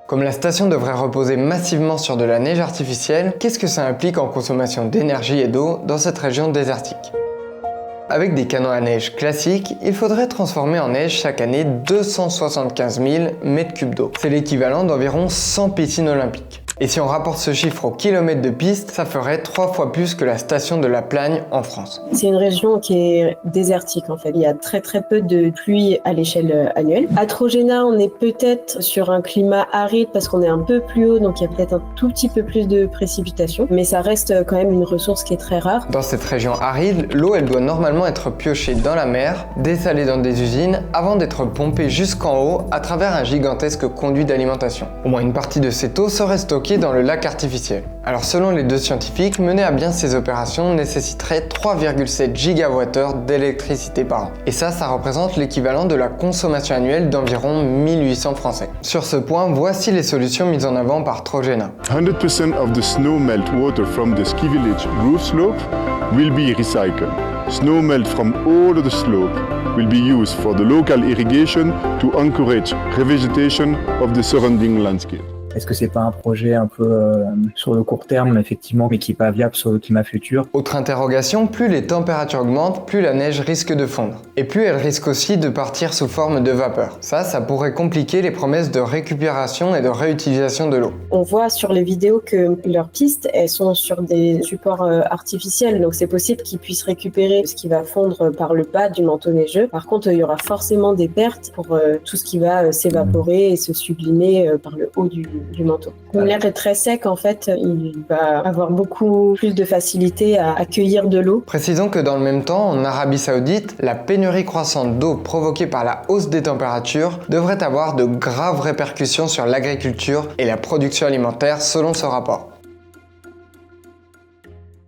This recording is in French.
Comme la station devrait reposer massivement sur de la neige artificielle, qu'est-ce que ça implique en consommation d'énergie et d'eau dans cette région désertique ? Avec des canons à neige classiques, il faudrait transformer en neige chaque année 275 000 m3 d'eau. C'est l'équivalent d'environ 100 piscines olympiques. Et si on rapporte ce chiffre au kilomètre de piste, ça ferait 3 fois plus que la station de La Plagne en France. C'est une région qui est désertique en fait. Il y a très peu de pluie à l'échelle annuelle. À Trojena, on est peut-être sur un climat aride parce qu'on est un peu plus haut, donc il y a peut-être un tout petit peu plus de précipitations. Mais ça reste quand même une ressource qui est très rare. Dans cette région aride, l'eau elle doit normalement être piochée dans la mer, dessalée dans des usines, avant d'être pompée jusqu'en haut à travers un gigantesque conduit d'alimentation. Au moins une partie de cette eau serait stockée dans le lac artificiel. Alors selon les deux scientifiques, mener à bien ces opérations nécessiterait 3,7 gigawattheures d'électricité par an. Et ça représente l'équivalent de la consommation annuelle d'environ 1800 Français. Sur ce point, voici les solutions mises en avant par Trojena. 100% of the snow melt water from the ski village roof slope will be recycled. Snow melt from all of the slope will be used for the local irrigation to encourage revegetation of the surrounding landscape. Est-ce que c'est pas un projet un peu sur le court terme, effectivement, mais qui n'est pas viable sur le climat futur? Autre interrogation, plus les températures augmentent, plus la neige risque de fondre. Et plus elle risque aussi de partir sous forme de vapeur. Ça pourrait compliquer les promesses de récupération et de réutilisation de l'eau. On voit sur les vidéos que leurs pistes, elles sont sur des supports artificiels, donc c'est possible qu'ils puissent récupérer ce qui va fondre par le bas du manteau neigeux. Par contre, il y aura forcément des pertes pour tout ce qui va s'évaporer et se sublimer par le haut du manteau. Comme l'air est très sec, en fait, il va avoir beaucoup plus de facilité à accueillir de l'eau. Précisons que dans le même temps, en Arabie Saoudite, la pénurie croissante d'eau provoquée par la hausse des températures devrait avoir de graves répercussions sur l'agriculture et la production alimentaire selon ce rapport.